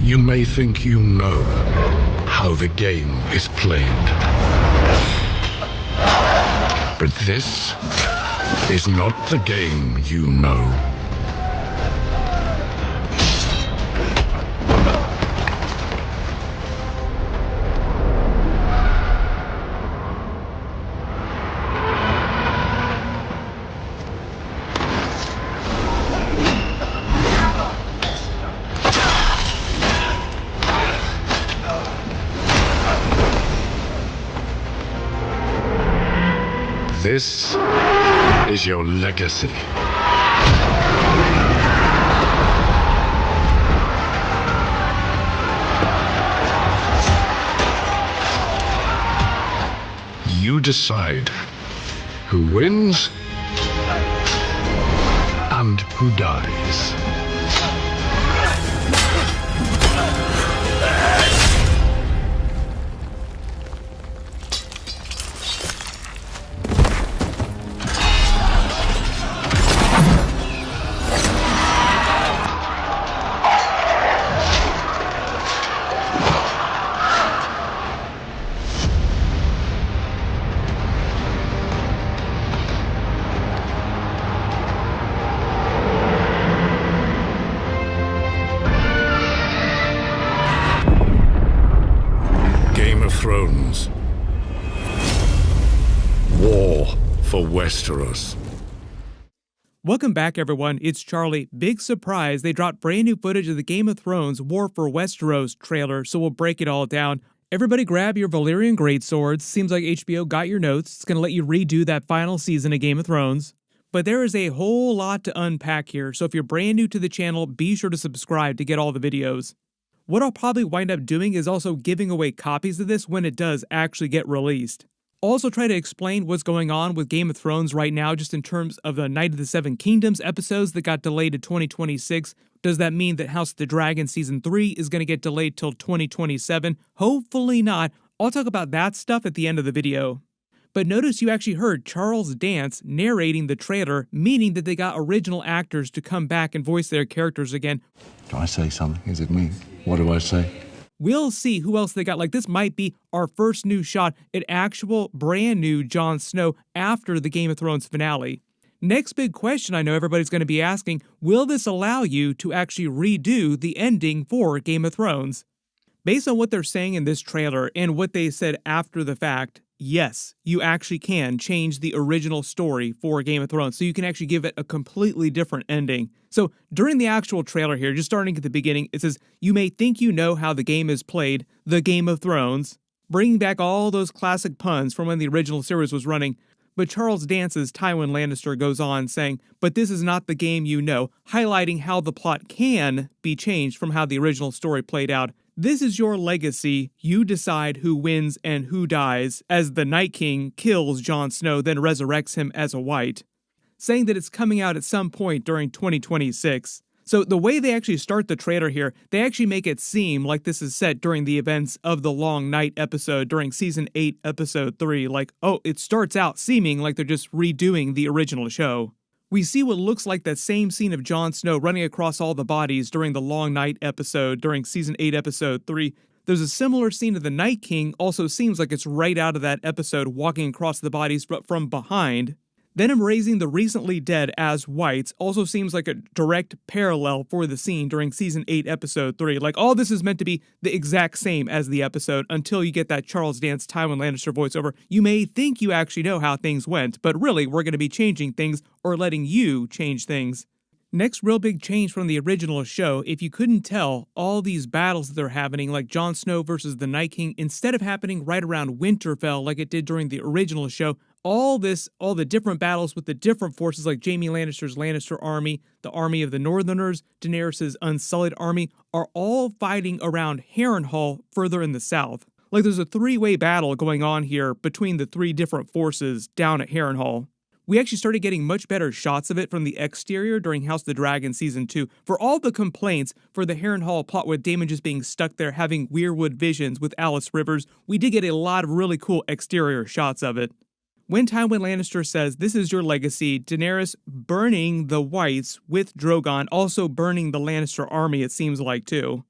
You may think you know how the game is played. But this is not the game you know. This is your legacy. You decide who wins and who dies. Thrones. War for Westeros. Welcome back, everyone. It's Charlie. Big surprise, they dropped brand new footage of the Game of Thrones War for Westeros trailer, so we'll break it all down. Everybody grab your Valyrian greatswords. Seems like HBO got your notes. It's going to let you redo that final season of Game of Thrones. But there is a whole lot to unpack here, so if you're brand new to the channel, be sure to subscribe to get all the videos. What I'll probably wind up doing is also giving away copies of this when it does actually get released. Also try to explain what's going on with Game of Thrones right now just in terms of the Night of the Seven Kingdoms episodes that got delayed to 2026. Does that mean that House of the Dragon Season 3 is going to get delayed till 2027? Hopefully not. I'll talk about that stuff at the end of the video. But notice you actually heard Charles Dance narrating the trailer, meaning that they got original actors to come back and voice their characters again. Do I say something? Is it me? What do I say? We'll see who else they got. Like, this might be our first new shot at actual brand new Jon Snow after the Game of Thrones finale. Next big question I know everybody's going to be asking, will this allow you to actually redo the ending for Game of Thrones? Based on what they're saying in this trailer and what they said after the fact, yes, you actually can change the original story for Game of Thrones, so you can actually give it a completely different ending. So during the actual trailer here, just starting at the beginning, it says, you may think you know how the game is played, the Game of Thrones, bringing back all those classic puns from when the original series was running. But Charles Dance's Tywin Lannister goes on saying, but this is not the game you know, highlighting how the plot can be changed from how the original story played out. This is your legacy. You decide who wins and who dies, as the Night King kills Jon Snow, then resurrects him as a White, saying that it's coming out at some point during 2026. So the way they actually start the trailer here, they actually make it seem like this is set during the events of the Long Night episode during Season 8, Episode 3. Like, oh, it starts out seeming like they're just redoing the original show. We see what looks like that same scene of Jon Snow running across all the bodies during the Long Night episode during Season 8, Episode 3. There's a similar scene of the Night King, also seems like it's right out of that episode, walking across the bodies but from behind. Then him raising the recently dead as Whites also seems like a direct parallel for the scene during Season 8, Episode 3. Like, all this is meant to be the exact same as the episode until you get that Charles Dance Tywin Lannister voiceover. You may think you actually know how things went, but really, we're going to be changing things or letting you change things. Next real big change from the original show, if you couldn't tell, all these battles that they're happening, like Jon Snow versus the Night King, instead of happening right around Winterfell like it did during the original show, all the different battles with the different forces like Jaime Lannister's Lannister army, the army of the Northerners, Daenerys' Unsullied army, are all fighting around Harrenhal further in the south. Like, there's a three-way battle going on here between the three different forces down at Harrenhal. We actually started getting much better shots of it from the exterior during House of the Dragon Season 2. For all the complaints for the Harrenhal plot with Daemon just being stuck there having weirwood visions with Alice Rivers, we did get a lot of really cool exterior shots of it. When Tywin Lannister says, "This is your legacy," Daenerys burning the Whites with Drogon, also burning the Lannister army, it seems like, too.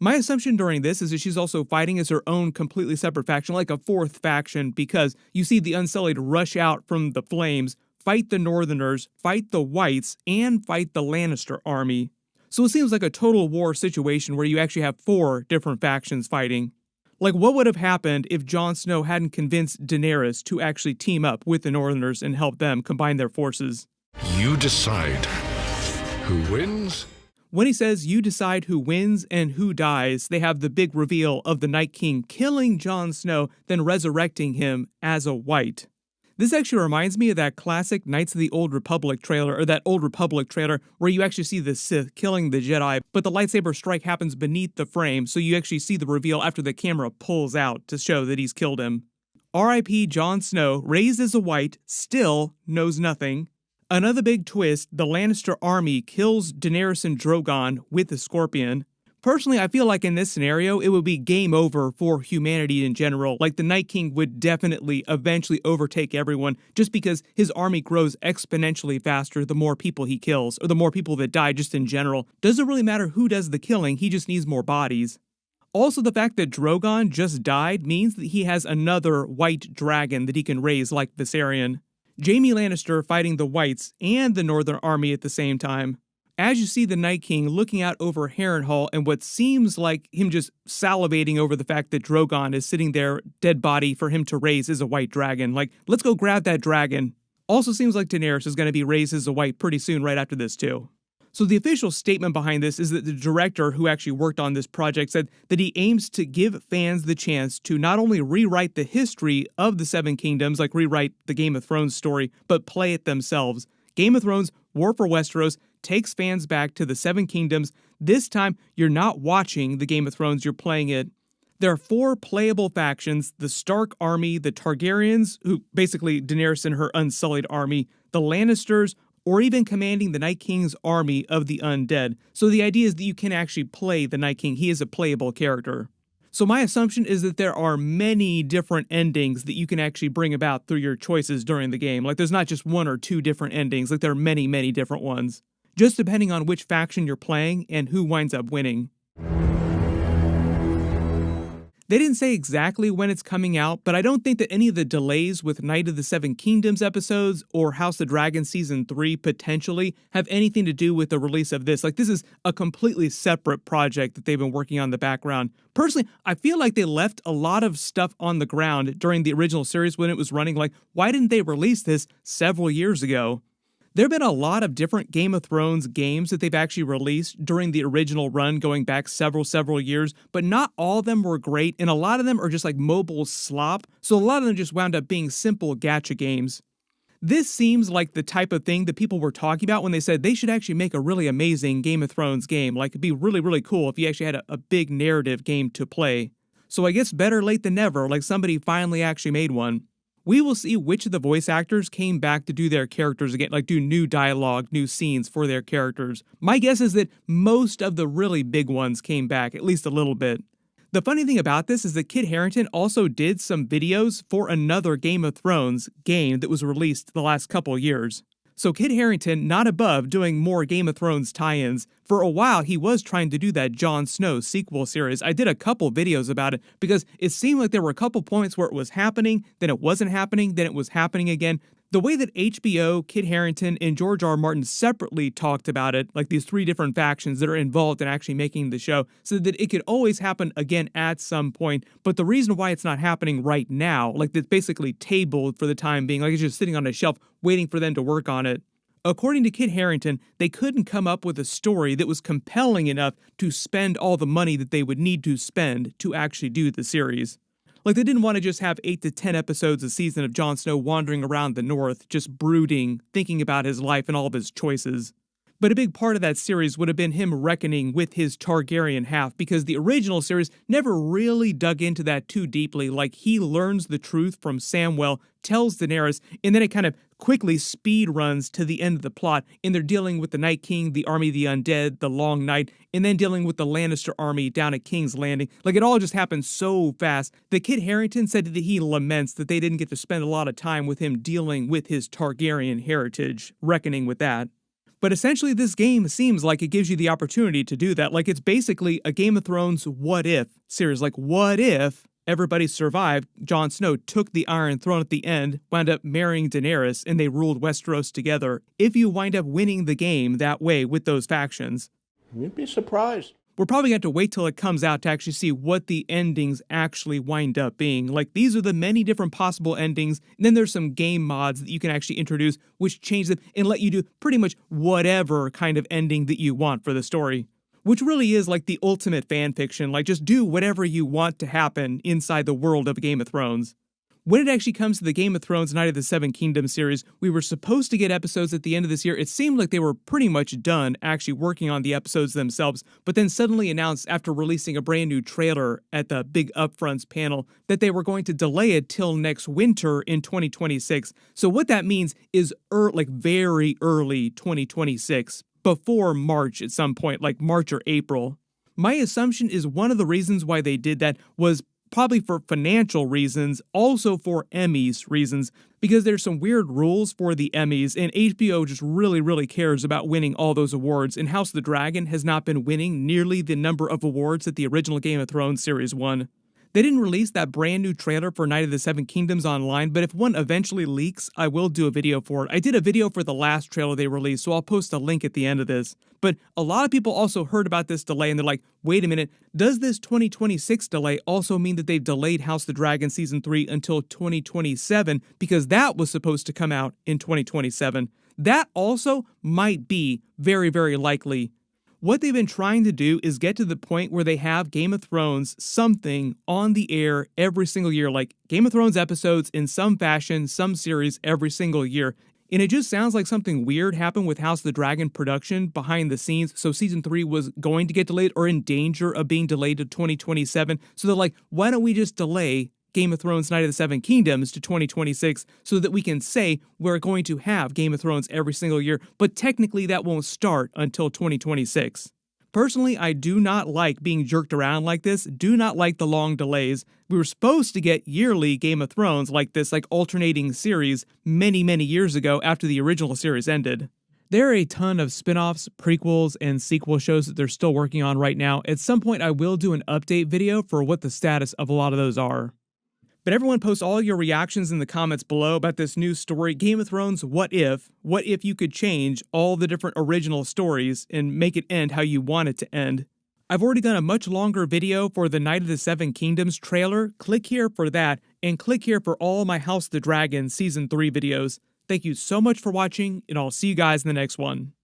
My assumption during this is that she's also fighting as her own completely separate faction, like a fourth faction, because you see the Unsullied rush out from the flames, fight the Northerners, fight the Whites, and fight the Lannister army. So it seems like a total war situation where you actually have 4 different factions fighting. Like, what would have happened if Jon Snow hadn't convinced Daenerys to actually team up with the Northerners and help them combine their forces? You decide who wins. When he says you decide who wins and who dies, they have the big reveal of the Night King killing Jon Snow, then resurrecting him as a White. This actually reminds me of that classic Knights of the Old Republic trailer, or that Old Republic trailer, where you actually see the Sith killing the Jedi, but the lightsaber strike happens beneath the frame, so you actually see the reveal after the camera pulls out to show that he's killed him. R.I.P. Jon Snow, raised as a White, still knows nothing. Another big twist, the Lannister army kills Daenerys and Drogon with the Scorpion. Personally, I feel like in this scenario, it would be game over for humanity in general. Like, the Night King would definitely eventually overtake everyone just because his army grows exponentially faster the more people he kills, or the more people that die just in general. Doesn't really matter who does the killing, he just needs more bodies. Also, the fact that Drogon just died means that he has another white dragon that he can raise like Viserion. Jaime Lannister fighting the Whites and the Northern Army at the same time. As you see the Night King looking out over Harrenhal and what seems like him just salivating over the fact that Drogon is sitting there, dead body, for him to raise as a white dragon. Like, let's go grab that dragon. Also seems like Daenerys is going to be raised as a white pretty soon right after this too. So the official statement behind this is that the director who actually worked on this project said that he aims to give fans the chance to not only rewrite the history of the Seven Kingdoms, like rewrite the Game of Thrones story, but play it themselves. Game of Thrones, War for Westeros, takes fans back to the Seven Kingdoms. This time, you're not watching the Game of Thrones, you're playing it. There are 4 playable factions: the Stark army, the Targaryens, who basically Daenerys and her Unsullied army, the Lannisters, or even commanding the Night King's army of the undead. So the idea is that you can actually play the Night King. He is a playable character. So my assumption is that there are many different endings that you can actually bring about through your choices during the game. Like, there's not just 1 or 2 different endings, like there are many, many different ones. Just depending on which faction you're playing and who winds up winning. They didn't say exactly when it's coming out, but I don't think that any of the delays with Night of the Seven Kingdoms episodes or House of Dragon Season 3 potentially have anything to do with the release of this. Like, this is a completely separate project that they've been working on in the background. Personally, I feel like they left a lot of stuff on the ground during the original series when it was running. Like, why didn't they release this several years ago? There have been a lot of different Game of Thrones games that they've actually released during the original run going back several years, but not all of them were great, and a lot of them are just like mobile slop, so a lot of them just wound up being simple gacha games. This seems like the type of thing that people were talking about when they said they should actually make a really amazing Game of Thrones game. Like, it'd be really, really cool if you actually had a big narrative game to play. So I guess better late than never, like somebody finally actually made one. We will see which of the voice actors came back to do their characters again, like do new dialogue, new scenes for their characters. My guess is that most of the really big ones came back, at least a little bit. The funny thing about this is that Kit Harington also did some videos for another Game of Thrones game that was released the last couple years. So Kit Harington not above doing more Game of Thrones tie-ins. For a while, he was trying to do that Jon Snow sequel series. I did a couple videos about it because it seemed like there were a couple points where it was happening, then it wasn't happening, then it was happening again. The way that HBO, Kit Harington, and George R. Martin separately talked about it, like these 3 different factions that are involved in actually making the show, so that it could always happen again at some point. But the reason why it's not happening right now, like it's basically tabled for the time being, like it's just sitting on a shelf waiting for them to work on it. According to Kit Harington, they couldn't come up with a story that was compelling enough to spend all the money that they would need to spend to actually do the series. Like, they didn't want to just have 8 to 10 episodes a season of Jon Snow wandering around the North, just brooding, thinking about his life and all of his choices. But a big part of that series would have been him reckoning with his Targaryen half, because the original series never really dug into that too deeply. Like, he learns the truth from Samwell, tells Daenerys, and then it kind of quickly speed runs to the end of the plot, and they're dealing with the Night King, the army of the undead, the Long Night, and then dealing with the Lannister army down at King's Landing. Like, it all just happened so fast that Kit Harington said that he laments that they didn't get to spend a lot of time with him dealing with his Targaryen heritage, reckoning with that. But essentially, this game seems like it gives you the opportunity to do that. Like, it's basically a Game of Thrones what if series. Like, what if everybody survived? Jon Snow took the Iron Throne at the end, wound up marrying Daenerys, and they ruled Westeros together. If you wind up winning the game that way with those factions, you'd be surprised. We're probably going to have to wait till it comes out to actually see what the endings actually wind up being. Like, these are the many different possible endings, and then there's some game mods that you can actually introduce, which change them and let you do pretty much whatever kind of ending that you want for the story. Which really is like the ultimate fan fiction, like just do whatever you want to happen inside the world of Game of Thrones. When it actually comes to the Game of Thrones Night of the Seven Kingdoms series, we were supposed to get episodes at the end of this year. It seemed like they were pretty much done actually working on the episodes themselves, but then suddenly announced after releasing a brand new trailer at the big Upfronts panel that they were going to delay it till next winter in 2026. So what that means is like very early 2026, before March at some point, like March or April. My assumption is one of the reasons why they did that was probably for financial reasons, also for Emmys reasons, because there's some weird rules for the Emmys, and HBO just really cares about winning all those awards, and House of the Dragon has not been winning nearly the number of awards that the original Game of Thrones series won. They didn't release that brand new trailer for Night of the Seven Kingdoms online, but if one eventually leaks, I will do a video for it. I did a video for the last trailer they released, so I'll post a link at the end of this. But a lot of people also heard about this delay, and they're like, wait a minute, does this 2026 delay also mean that they've delayed House of the Dragon Season 3 until 2027? Because that was supposed to come out in 2027. That also might be very likely. What they've been trying to do is get to the point where they have Game of Thrones something on the air every single year, like Game of Thrones episodes in some fashion, some series every single year. And it just sounds like something weird happened with House of the Dragon production behind the scenes. So season 3 was going to get delayed or in danger of being delayed to 2027. So they're like, why don't we just delay Game of Thrones Night of the Seven Kingdoms to 2026 so that we can say we're going to have Game of Thrones every single year, but technically that won't start until 2026. Personally, I do not like being jerked around like this, do not like the long delays. We were supposed to get yearly Game of Thrones like this, like alternating series many years ago after the original series ended. There are a ton of spin-offs, prequels, and sequel shows that they're still working on right now. At some point, I will do an update video for what the status of a lot of those are. But everyone post all your reactions in the comments below about this new story, Game of Thrones What If you could change all the different original stories and make it end how you want it to end. I've already done a much longer video for the Night of the Seven Kingdoms trailer. Click here for that, and click here for all my House of the Dragon Season 3 videos. Thank you so much for watching, and I'll see you guys in the next one.